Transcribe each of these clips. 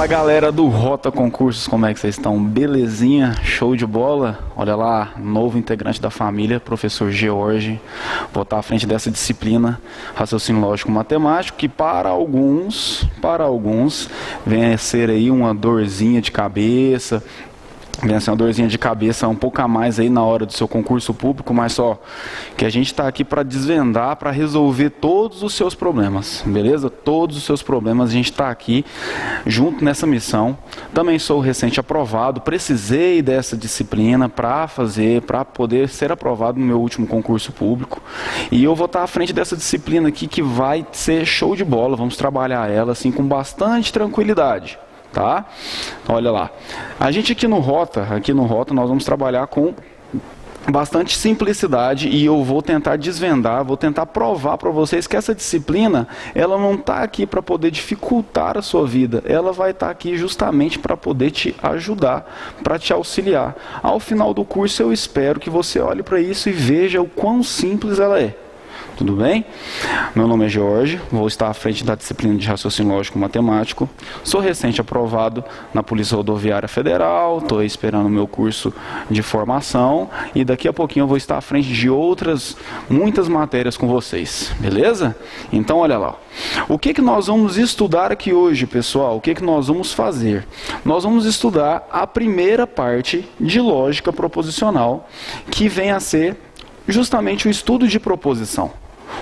Galera do Rota Concursos, como é que vocês estão? Belezinha? Show de bola? Olha lá, novo integrante da família, professor George. Vou estar à frente dessa disciplina, raciocínio lógico matemático, que para alguns, vem a ser aí uma dorzinha de cabeça, vem a ser uma dorzinha de cabeça um pouco a mais aí na hora do seu concurso público, mas só que a gente está aqui para desvendar, para resolver todos os seus problemas, beleza? Todos os seus problemas, a gente está aqui junto nessa missão. Também sou recente aprovado, precisei dessa disciplina para poder ser aprovado no meu último concurso público. E eu vou estar à frente dessa disciplina aqui que vai ser show de bola, vamos trabalhar ela assim com bastante tranquilidade. Tá? Olha lá. A gente aqui no Rota nós vamos trabalhar com bastante simplicidade e eu vou tentar desvendar, vou tentar provar para vocês que essa disciplina, ela não está aqui para poder dificultar a sua vida, ela vai estar aqui justamente para poder te ajudar, para te auxiliar. Ao final do curso eu espero que você olhe para isso e veja o quão simples ela é. Tudo bem? Meu nome é Jorge, vou estar à frente da disciplina de raciocínio lógico matemático. Sou recente aprovado na Polícia Rodoviária Federal, estou esperando o meu curso de formação e daqui a pouquinho eu vou estar à frente de muitas matérias com vocês, beleza? Então olha lá. O que nós vamos estudar aqui hoje, pessoal? O que nós vamos fazer? Nós vamos estudar a primeira parte de lógica proposicional, que vem a ser justamente o estudo de proposição.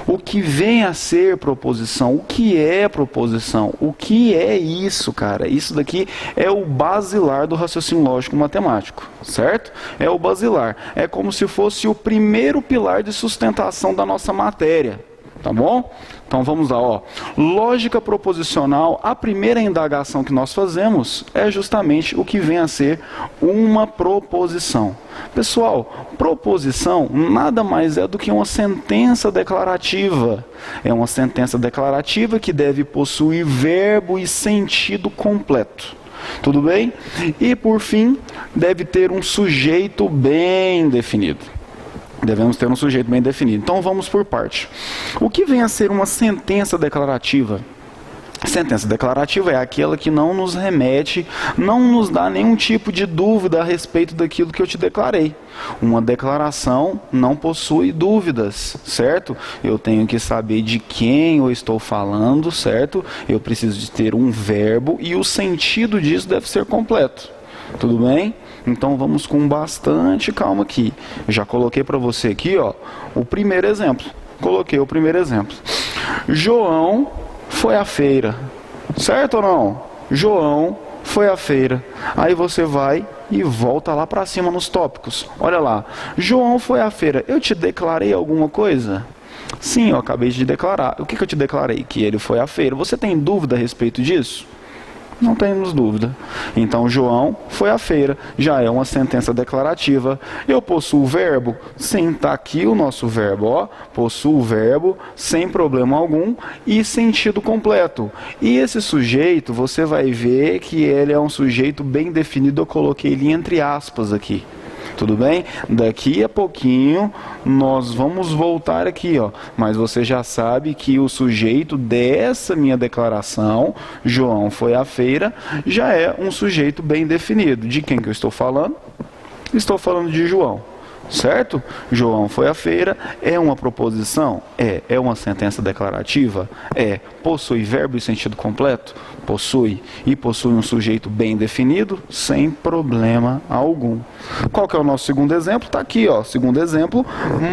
O que vem a ser proposição? O que é proposição? O que é isso, cara? Isso daqui é o basilar do raciocínio lógico matemático, certo? É o basilar. É como se fosse o primeiro pilar de sustentação da nossa matéria, tá bom? Então vamos lá, ó. Lógica proposicional, a primeira indagação que nós fazemos é justamente o que vem a ser uma proposição. Pessoal, proposição nada mais é do que uma sentença declarativa. É uma sentença declarativa que deve possuir verbo e sentido completo. Tudo bem? E por fim, deve ter um sujeito bem definido. Devemos ter um sujeito bem definido. Então vamos por parte. O que vem a ser uma sentença declarativa? Sentença declarativa é aquela que não nos remete, não nos dá nenhum tipo de dúvida a respeito daquilo que eu te declarei. Uma declaração não possui dúvidas, certo? Eu tenho que saber de quem eu estou falando, certo? Eu preciso de ter um verbo e o sentido disso deve ser completo. Tudo bem? Então vamos com bastante calma aqui. Eu já coloquei para você aqui, ó, o primeiro exemplo. Coloquei o primeiro exemplo. João foi à feira. Certo ou não? João foi à feira. Aí você vai e volta lá para cima nos tópicos. Olha lá. João foi à feira. Eu te declarei alguma coisa? Sim, eu acabei de declarar. O que eu te declarei? Que ele foi à feira. Você tem dúvida a respeito disso? Não temos dúvida. Então, João foi à feira. Já é uma sentença declarativa. Eu possuo o verbo? Sim, está aqui o nosso verbo. Ó. Possuo o verbo, sem problema algum, e sentido completo. E esse sujeito, você vai ver que ele é um sujeito bem definido. Eu coloquei ele entre aspas aqui. Tudo bem? Daqui a pouquinho nós vamos voltar aqui, ó. Mas você já sabe que o sujeito dessa minha declaração, João foi à feira, já é um sujeito bem definido. De quem que eu estou falando? Estou falando de João. Certo? João foi à feira. É uma proposição? É uma sentença declarativa? Possui verbo e sentido completo? Possui. E possui um sujeito bem definido? Sem problema algum. Qual que é o nosso segundo exemplo? Está aqui, ó. Segundo exemplo,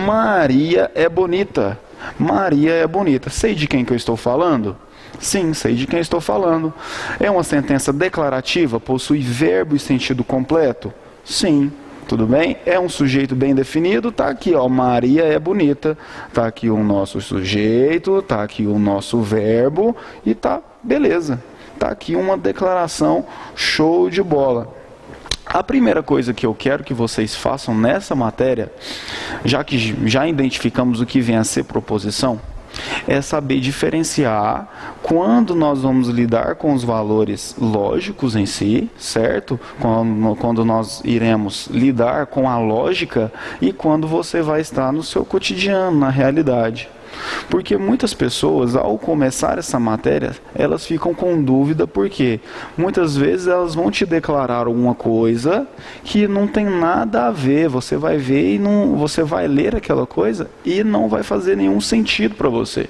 Maria é bonita. Maria é bonita. Sei de quem que eu estou falando? Sim, sei de quem estou falando. É uma sentença declarativa? Possui verbo e sentido completo? Sim. Tudo bem? É um sujeito bem definido, tá aqui, ó, Maria é bonita, tá aqui o nosso sujeito, tá aqui o nosso verbo e tá, beleza. Tá aqui uma declaração show de bola. A primeira coisa que eu quero que vocês façam nessa matéria, já que já identificamos o que vem a ser proposição, é saber diferenciar quando nós vamos lidar com os valores lógicos em si, certo? Quando nós iremos lidar com a lógica e quando você vai estar no seu cotidiano, na realidade. Porque muitas pessoas, ao começar essa matéria, elas ficam com dúvida, porque muitas vezes elas vão te declarar alguma coisa que não tem nada a ver. Você vai ver e você vai ler aquela coisa e não vai fazer nenhum sentido para você.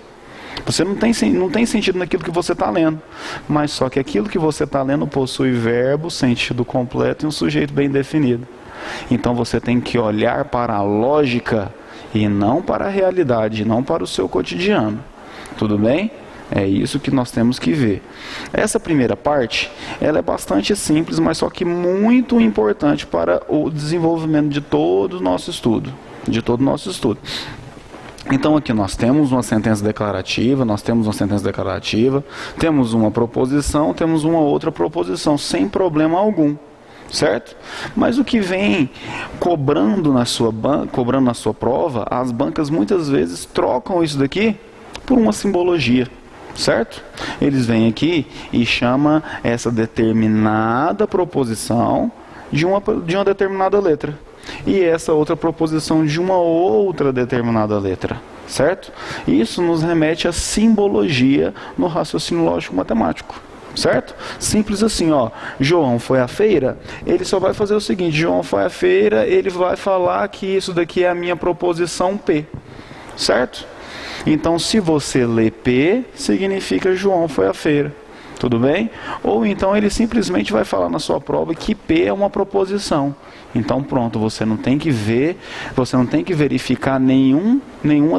Você não tem sentido naquilo que você está lendo, mas só que aquilo que você está lendo possui verbo, sentido completo e um sujeito bem definido. Então você tem que olhar para a lógica e não para a realidade, não para o seu cotidiano. Tudo bem? É isso que nós temos que ver. Essa primeira parte, ela é bastante simples, mas só que muito importante para o desenvolvimento de todo o nosso estudo. Então aqui nós temos uma sentença declarativa, temos uma proposição, temos uma outra proposição, sem problema algum. Certo? Mas o que vem cobrando na sua prova, as bancas muitas vezes trocam isso daqui por uma simbologia, certo? Eles vêm aqui e chamam essa determinada proposição de uma determinada letra, e essa outra proposição de uma outra determinada letra, certo? Isso nos remete à simbologia no raciocínio lógico matemático. Certo? Simples assim, ó. João foi à feira, ele só vai fazer o seguinte: João foi à feira, ele vai falar que isso daqui é a minha proposição P. Certo? Então, se você lê P, significa João foi à feira. Tudo bem? Ou então ele simplesmente vai falar na sua prova que P é uma proposição. Então pronto, você não tem que verificar nenhum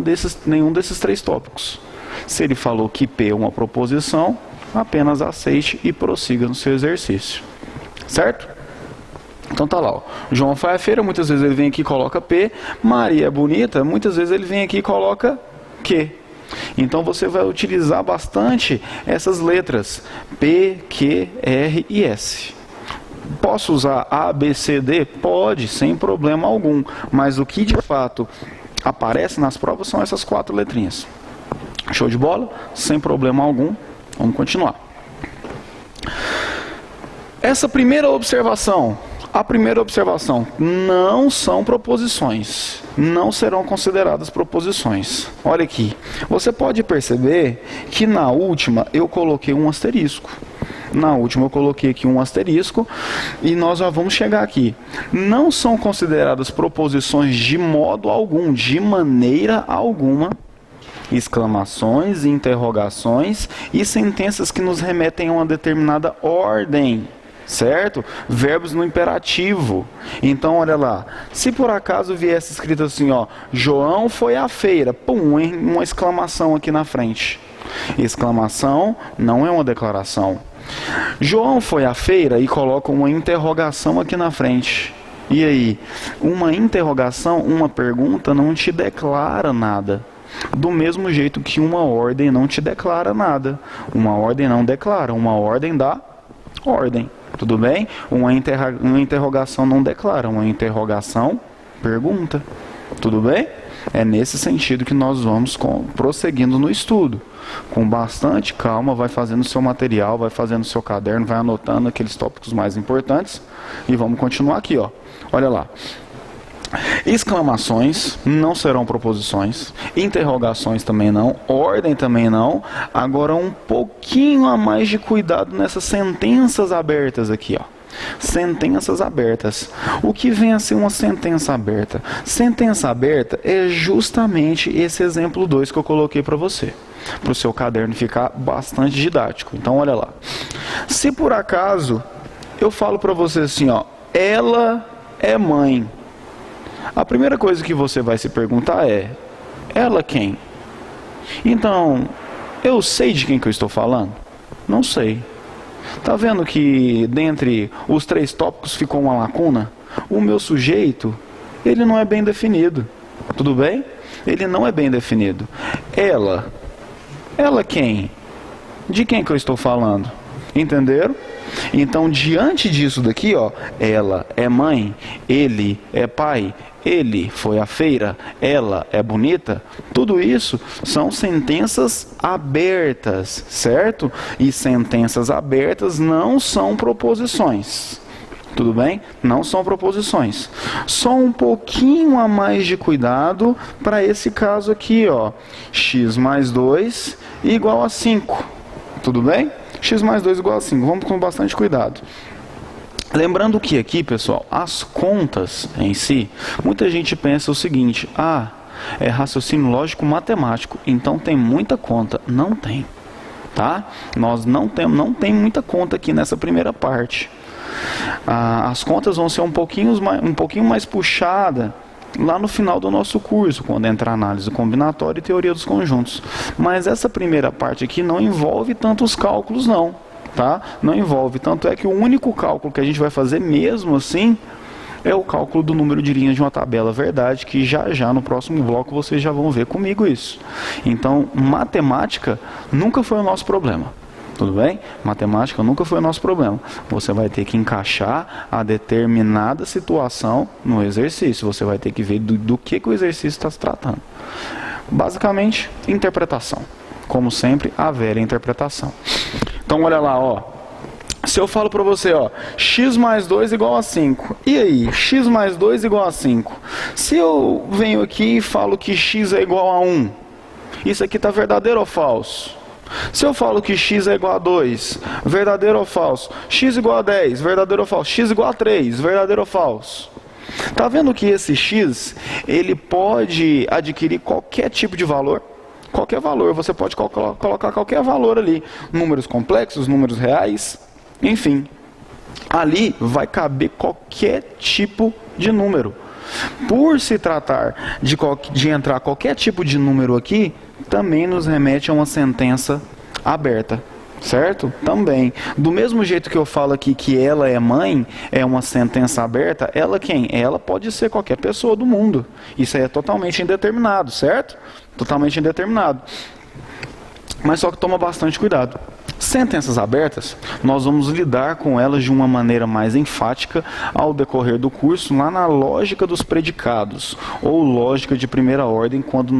desses três tópicos. Se ele falou que P é uma proposição, apenas aceite e prossiga no seu exercício. Certo? Então tá lá, ó. João foi à feira, muitas vezes ele vem aqui e coloca P. Maria é bonita, muitas vezes ele vem aqui e coloca Q. Então você vai utilizar bastante essas letras P, Q, R e S. Posso usar A, B, C, D? Pode, sem problema algum. Mas o que de fato aparece nas provas são essas 4 letrinhas. Show de bola? Sem problema algum. Vamos continuar. A primeira observação, não são proposições, não serão consideradas proposições. Olha aqui, você pode perceber que na última eu coloquei um asterisco. E nós já vamos chegar aqui. Não são consideradas proposições de modo algum, de maneira alguma, exclamações, interrogações e sentenças que nos remetem a uma determinada ordem, certo? Verbos no imperativo. Então, olha lá, se por acaso viesse escrito assim, ó, João foi à feira, pum, uma exclamação aqui na frente. Exclamação não é uma declaração. João foi à feira e coloca uma interrogação aqui na frente. E aí, uma interrogação, uma pergunta não te declara nada. Do mesmo jeito que uma ordem não te declara nada. Uma ordem não declara, uma ordem dá ordem. Tudo bem? Uma interrogação não declara, uma interrogação pergunta. Tudo bem? É nesse sentido que nós vamos prosseguindo no estudo. Com bastante calma, vai fazendo seu material, vai fazendo seu caderno, vai anotando aqueles tópicos mais importantes. E vamos continuar aqui, ó. Olha lá. Exclamações não serão proposições, interrogações também não, ordem também não. Agora um pouquinho a mais de cuidado nessas sentenças abertas aqui, ó. Sentenças abertas. O que vem a ser uma sentença aberta? Sentença aberta é justamente esse exemplo 2 que eu coloquei para você, para o seu caderno ficar bastante didático. Então olha lá. Se por acaso eu falo para você assim, ó, ela é mãe. A primeira coisa que você vai se perguntar é, ela quem? Então, eu sei de quem que eu estou falando? Não sei. Tá vendo que dentre os 3 tópicos ficou uma lacuna? O meu sujeito, ele não é bem definido. Tudo bem? Ele não é bem definido. Ela quem? De quem que eu estou falando? Entenderam? Então, diante disso daqui, ó, ela é mãe, ele é pai, ele foi à feira, ela é bonita, tudo isso são sentenças abertas, certo? E sentenças abertas não são proposições. Tudo bem? Não são proposições. Só um pouquinho a mais de cuidado para esse caso aqui, ó. X mais 2 igual a 5. Tudo bem? X mais 2 igual a 5. Vamos com bastante cuidado. Lembrando que aqui, pessoal, as contas em si, muita gente pensa o seguinte: é raciocínio lógico matemático, então tem muita conta. Não tem, tá? Nós não tem muita conta aqui nessa primeira parte. As contas vão ser um pouquinho mais puxada lá no final do nosso curso, quando entrar análise combinatória e teoria dos conjuntos. Mas essa primeira parte aqui não envolve tantos cálculos não. Tá? Não envolve, tanto é que o único cálculo que a gente vai fazer mesmo assim é o cálculo do número de linhas de uma tabela, verdade, que já no próximo bloco vocês já vão ver comigo isso. Então, matemática nunca foi o nosso problema, tudo bem? Matemática nunca foi o nosso problema. Você vai ter que encaixar a determinada situação no exercício, você vai ter que ver do que o exercício está se tratando. Basicamente, interpretação. Como sempre, a velha interpretação. Então, olha lá, ó. Se eu falo para você, ó, x mais 2 igual a 5. E aí, x mais 2 igual a 5. Se eu venho aqui e falo que x é igual a 1, isso aqui está verdadeiro ou falso? Se eu falo que x é igual a 2, verdadeiro ou falso? X igual a 10, verdadeiro ou falso? X igual a 3, verdadeiro ou falso? Tá vendo que esse x, ele pode adquirir qualquer tipo de valor? Qualquer valor, você pode colocar qualquer valor ali. Números complexos, números reais, enfim. Ali vai caber qualquer tipo de número. Por se tratar de entrar qualquer tipo de número aqui, também nos remete a uma sentença aberta. Certo? Também. Do mesmo jeito que eu falo aqui que ela é mãe, é uma sentença aberta, ela quem? Ela pode ser qualquer pessoa do mundo. Isso aí é totalmente indeterminado, certo? Totalmente indeterminado. Mas só que toma bastante cuidado. Sentenças abertas, nós vamos lidar com elas de uma maneira mais enfática ao decorrer do curso, lá na lógica dos predicados, ou lógica de primeira ordem, quando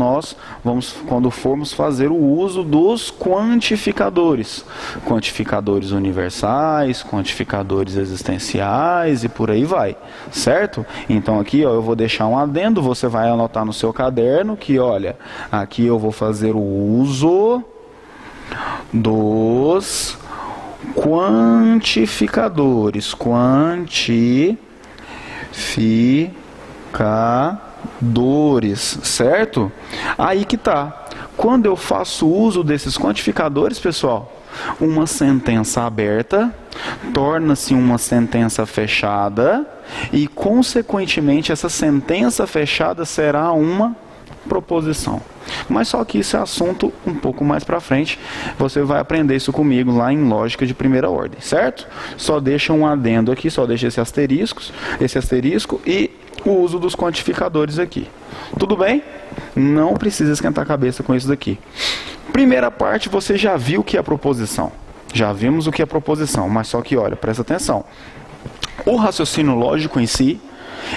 formos fazer o uso dos quantificadores. Quantificadores universais, quantificadores existenciais e por aí vai, certo? Então aqui, ó, eu vou deixar um adendo, você vai anotar no seu caderno que, olha, aqui eu vou fazer o uso dos quantificadores, certo? Aí que tá. Quando eu faço uso desses quantificadores, pessoal, uma sentença aberta torna-se uma sentença fechada e, consequentemente, essa sentença fechada será uma proposição. Mas só que isso é assunto um pouco mais para frente. Você vai aprender isso comigo lá em lógica de primeira ordem, certo? Só deixa um adendo aqui, só deixa esse asterisco e o uso dos quantificadores aqui. Tudo bem? Não precisa esquentar a cabeça com isso daqui. Primeira parte, você já viu o que é proposição. Já vimos o que é proposição, mas só que, olha, presta atenção. O raciocínio lógico em si,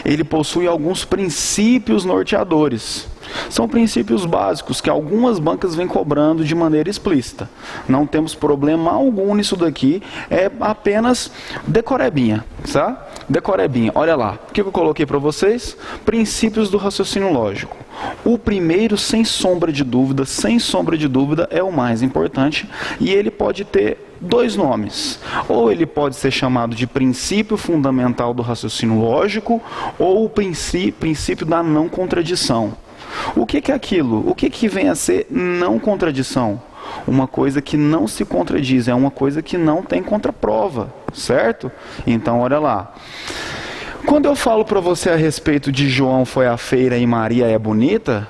ele possui alguns princípios norteadores. São princípios básicos que algumas bancas vêm cobrando de maneira explícita. Não temos problema algum nisso daqui, é apenas decorebinha, tá? Decorebinha. Olha lá, o que eu coloquei para vocês? Princípios do raciocínio lógico. O primeiro, sem sombra de dúvida, é o mais importante e ele pode ter dois nomes. Ou ele pode ser chamado de princípio fundamental do raciocínio lógico ou o princípio da não contradição. O que é aquilo? O que vem a ser não contradição? Uma coisa que não se contradiz, é uma coisa que não tem contraprova, certo? Então, olha lá. Quando eu falo para você a respeito de João foi à feira e Maria é bonita,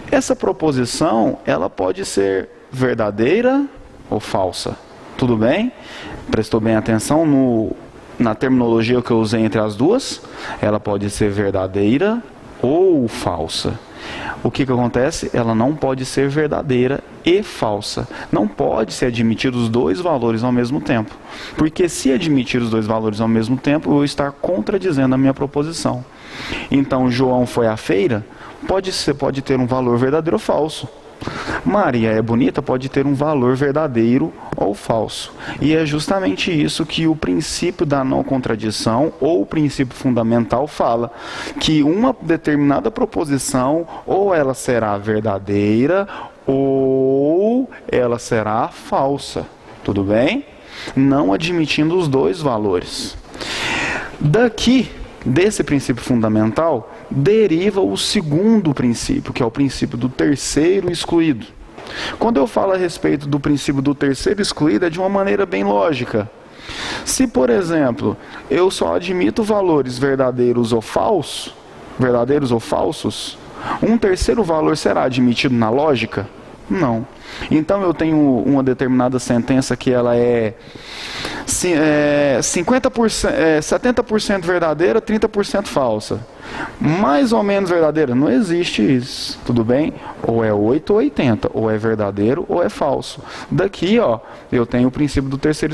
essa proposição, ela pode ser verdadeira ou falsa. Tudo bem? Prestou bem atenção na terminologia que eu usei entre as duas? Ela pode ser verdadeira ou falsa. O que acontece? Ela não pode ser verdadeira e falsa. Não pode ser admitido os dois valores ao mesmo tempo. Porque se admitir os dois valores ao mesmo tempo, eu vou estar contradizendo a minha proposição. Então, João foi à feira, pode ter um valor verdadeiro ou falso. Maria é bonita, pode ter um valor verdadeiro ou falso. E é justamente isso que o princípio da não contradição ou o princípio fundamental fala, que uma determinada proposição ou ela será verdadeira ou ela será falsa. Tudo bem? Não admitindo os dois valores. Daqui, desse princípio fundamental, deriva o segundo princípio, que é o princípio do terceiro excluído. Quando eu falo a respeito do princípio do terceiro excluído, é de uma maneira bem lógica. Se, por exemplo, eu só admito valores verdadeiros ou falsos, um terceiro valor será admitido na lógica? Não. Então eu tenho uma determinada sentença que ela é 70% verdadeira, 30% falsa. Mais ou menos verdadeira? Não existe isso. Tudo bem? Ou é 8 ou 80. Ou é verdadeiro ou é falso. Daqui, ó, eu tenho o princípio do terceiro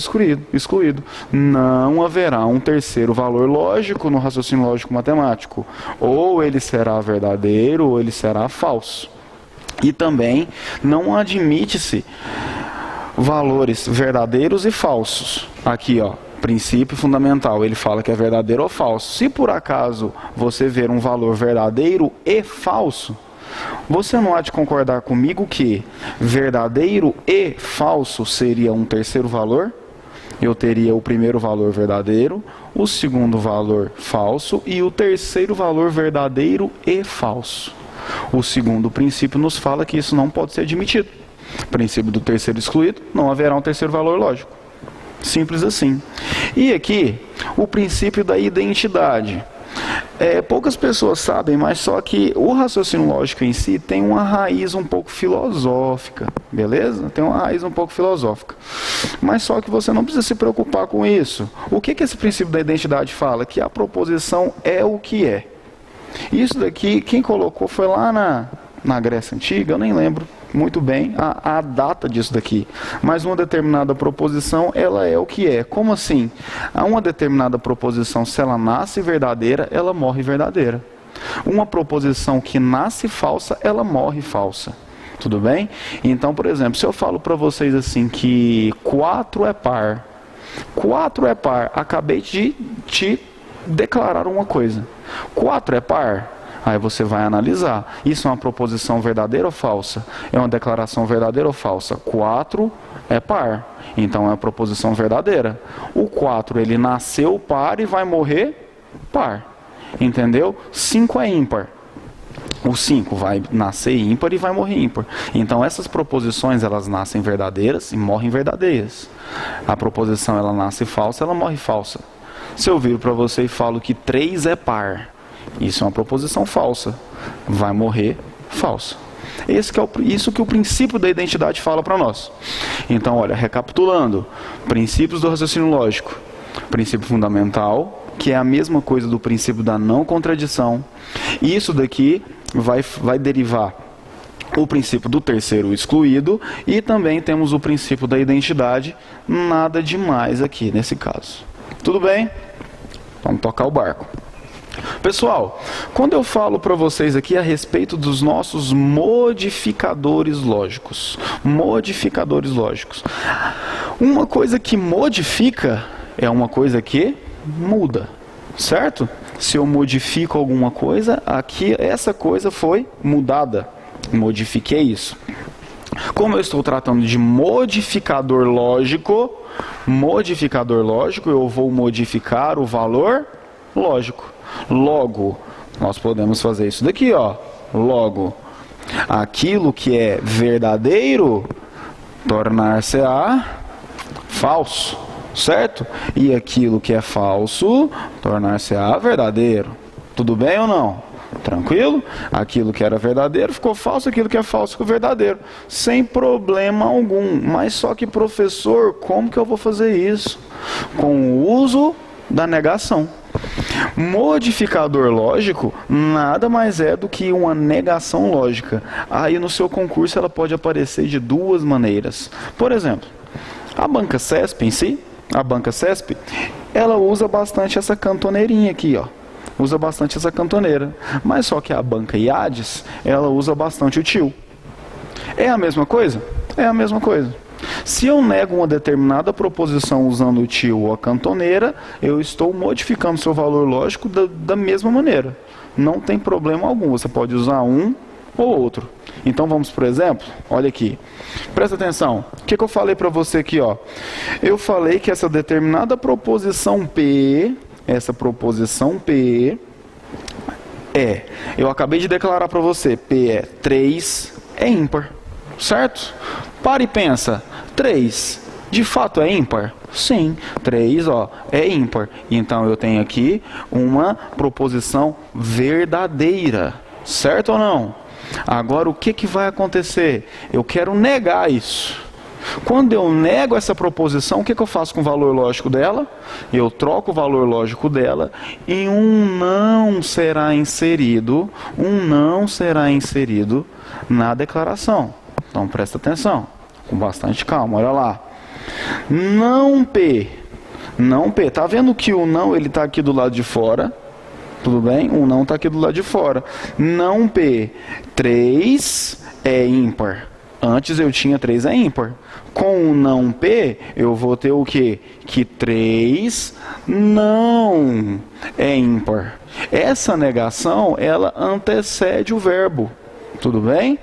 excluído. Não haverá um terceiro valor lógico no raciocínio lógico matemático. Ou ele será verdadeiro ou ele será falso. E também não admite-se valores verdadeiros e falsos. Aqui, ó, princípio fundamental, ele fala que é verdadeiro ou falso. Se por acaso você ver um valor verdadeiro e falso, você não há de concordar comigo que verdadeiro e falso seria um terceiro valor? Eu teria o primeiro valor verdadeiro, o segundo valor falso e o terceiro valor verdadeiro e falso. O segundo princípio nos fala que isso não pode ser admitido. Princípio do terceiro excluído, não haverá um terceiro valor lógico. Simples assim. E aqui, o princípio da identidade. Poucas pessoas sabem, mas só que o raciocínio lógico em si tem uma raiz um pouco filosófica, beleza? Tem uma raiz um pouco filosófica. Mas só que você não precisa se preocupar com isso. O que esse princípio da identidade fala? Que a proposição é o que é. Isso daqui, quem colocou foi lá na Grécia Antiga, eu nem lembro muito bem a data disso daqui. Mas uma determinada proposição, ela é o que é. Como assim? Uma determinada proposição, se ela nasce verdadeira, ela morre verdadeira. Uma proposição que nasce falsa, ela morre falsa. Tudo bem? Então, por exemplo, se eu falo para vocês assim que 4 é par. 4 é par. Acabei de te declarar uma coisa. 4 é par? Aí você vai analisar. Isso é uma proposição verdadeira ou falsa? É uma declaração verdadeira ou falsa? 4 é par. Então é uma proposição verdadeira. O 4 ele nasceu par e vai morrer par. Entendeu? 5 é ímpar. O 5 vai nascer ímpar e vai morrer ímpar. Então essas proposições elas nascem verdadeiras e morrem verdadeiras. A proposição ela nasce falsa, ela morre falsa. Se eu viro para você e falo que 3 é par, isso é uma proposição falsa, vai morrer falsa. Isso que o princípio da identidade fala para nós. Então, olha, recapitulando, princípios do raciocínio lógico. Princípio fundamental, que é a mesma coisa do princípio da não contradição. Isso daqui vai derivar o princípio do terceiro excluído e também temos o princípio da identidade, nada demais aqui nesse caso. Tudo bem? Vamos tocar o barco. Pessoal, quando eu falo para vocês aqui a respeito dos nossos modificadores lógicos, uma coisa que modifica é uma coisa que muda, certo? Se eu modifico alguma coisa, aqui essa coisa foi mudada, modifiquei isso. Como eu estou tratando de modificador lógico, eu vou modificar o valor lógico. Logo, nós podemos fazer isso daqui, ó. Logo, aquilo que é verdadeiro tornar-se-á falso, certo? E aquilo que é falso tornar-se-á verdadeiro. Tudo bem ou não? Tranquilo? Aquilo que era verdadeiro ficou falso, aquilo que é falso ficou verdadeiro. Sem problema algum. Mas só que, professor, como que eu vou fazer isso? Com o uso da negação. Modificador lógico nada mais é do que uma negação lógica. Aí no seu concurso ela pode aparecer de duas maneiras. Por exemplo, a banca CESP em si, ela usa bastante essa cantoneirinha aqui, ó. Usa bastante essa cantoneira. Mas só que a banca IADES, ela usa bastante o tio. É a mesma coisa? É a mesma coisa. Se eu nego uma determinada proposição usando o tio ou a cantoneira, eu estou modificando seu valor lógico da mesma maneira. Não tem problema algum, você pode usar um ou outro. Então vamos por exemplo, olha aqui, presta atenção, o que eu falei para você aqui, ó? Eu falei que essa determinada proposição P, eu acabei de declarar para você, P é 3, é ímpar, certo? Para e pensa, 3, de fato é ímpar? Sim, 3 é ímpar, então eu tenho aqui uma proposição verdadeira, certo ou não? Agora, o que vai acontecer? Eu quero negar isso. Quando eu nego essa proposição, o que eu faço com o valor lógico dela? Eu troco o valor lógico dela e um não será inserido na declaração. Então, presta atenção, com bastante calma, olha lá. Não P, tá vendo que o não ele está aqui do lado de fora? Tudo bem? O não está aqui do lado de fora. Não P, 3 é ímpar. Antes eu tinha 3 é ímpar. Com o não P, eu vou ter o quê? Que 3 não é ímpar. Essa negação, ela antecede o verbo. Tudo bem?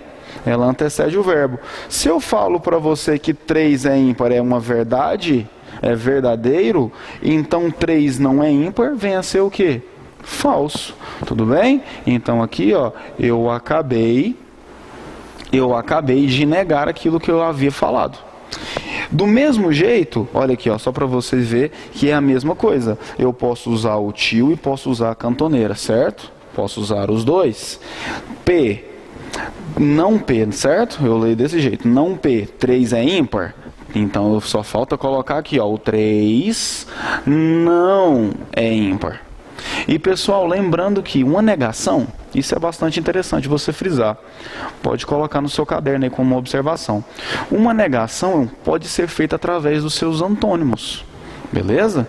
Ela antecede o verbo. Se eu falo para você que 3 é ímpar, é uma verdade, é verdadeiro, então 3 não é ímpar, vem a ser o quê? Falso, tudo bem? Então aqui, eu acabei de negar aquilo que eu havia falado. Do mesmo jeito, olha aqui, só para vocês verem que é a mesma coisa. Eu posso usar o tio e posso usar a cantoneira, certo? Posso usar os dois. P, não P, certo? Eu leio desse jeito. Não P, 3 é ímpar. Então só falta colocar aqui, o 3 não é ímpar. E pessoal, lembrando que uma negação, isso é bastante interessante você frisar. Pode colocar no seu caderno aí como uma observação. Uma negação pode ser feita através dos seus antônimos. Beleza?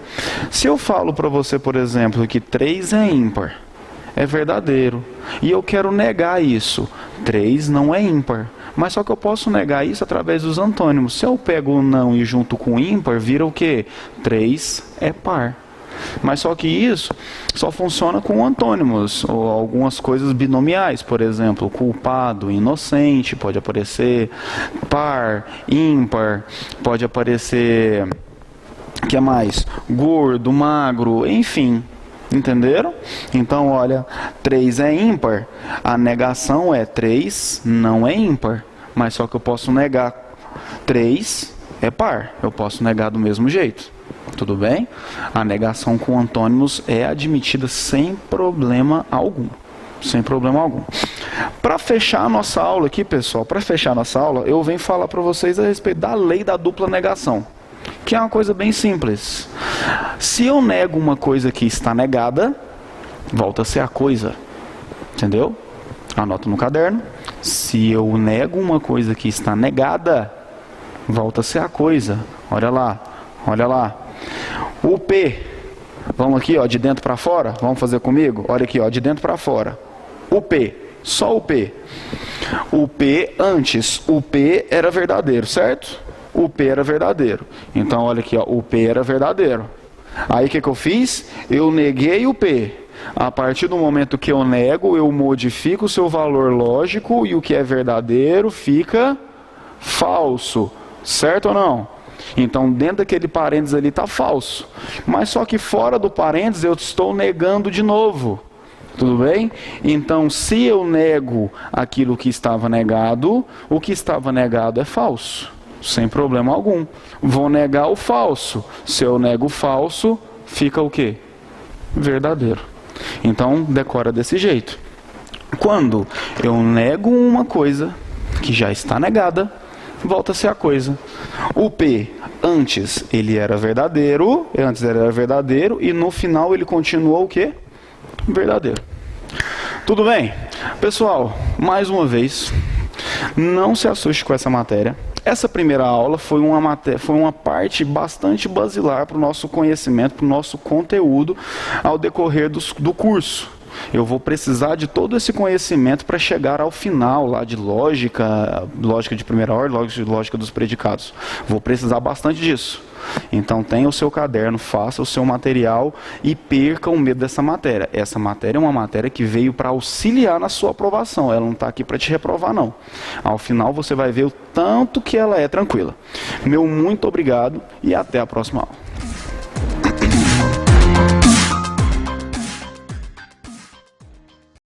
Se eu falo para você, por exemplo, que 3 é ímpar, é verdadeiro, e eu quero negar isso, 3 não é ímpar. Mas só que eu posso negar isso através dos antônimos. Se eu pego o não e junto com o ímpar, vira o quê? 3 é par. Mas só que isso só funciona com antônimos, ou algumas coisas binomiais, por exemplo, culpado, inocente, pode aparecer par, ímpar, pode aparecer, o que mais? Gordo, magro, enfim, entenderam? Então, olha, 3 é ímpar, a negação é 3 não é ímpar, mas só que eu posso negar 3 é par, eu posso negar do mesmo jeito. Tudo bem? A negação com antônimos é admitida sem problema algum. Sem problema algum. Para fechar a nossa aula aqui, pessoal, eu venho falar para vocês a respeito da lei da dupla negação, que é uma coisa bem simples. Se eu nego uma coisa que está negada, volta a ser a coisa. Entendeu? Anota no caderno. Se eu nego uma coisa que está negada, volta a ser a coisa. Olha lá, olha lá. O P, vamos aqui, de dentro para fora, vamos fazer comigo? Olha aqui, de dentro para fora. O P, só o P. O P antes, o P era verdadeiro, certo? O P era verdadeiro. Então, olha aqui, o P era verdadeiro. Aí o que eu fiz? Eu neguei o P. A partir do momento que eu nego, eu modifico o seu valor lógico e o que é verdadeiro fica falso. Certo ou não? Então, dentro daquele parênteses ali está falso. Mas só que fora do parênteses eu estou negando de novo. Tudo bem? Então, se eu nego aquilo que estava negado, o que estava negado é falso. Sem problema algum. Vou negar o falso. Se eu nego o falso, fica o quê? Verdadeiro. Então, decora desse jeito. Quando eu nego uma coisa que já está negada, volta a ser a coisa. O P, antes ele era verdadeiro, e no final ele continuou o quê? Verdadeiro. Tudo bem? Pessoal, mais uma vez, não se assuste com essa matéria. Essa primeira aula foi uma parte bastante basilar para o nosso conhecimento, para o nosso conteúdo ao decorrer do curso. eu vou precisar de todo esse conhecimento para chegar ao final lá de lógica, lógica de primeira ordem, lógica dos predicados. Vou precisar bastante disso. Então tenha o seu caderno, faça o seu material e perca o medo dessa matéria. Essa matéria é uma matéria que veio para auxiliar na sua aprovação, ela não está aqui para te reprovar não. Ao final você vai ver o tanto que ela é tranquila. Meu muito obrigado e até a próxima aula.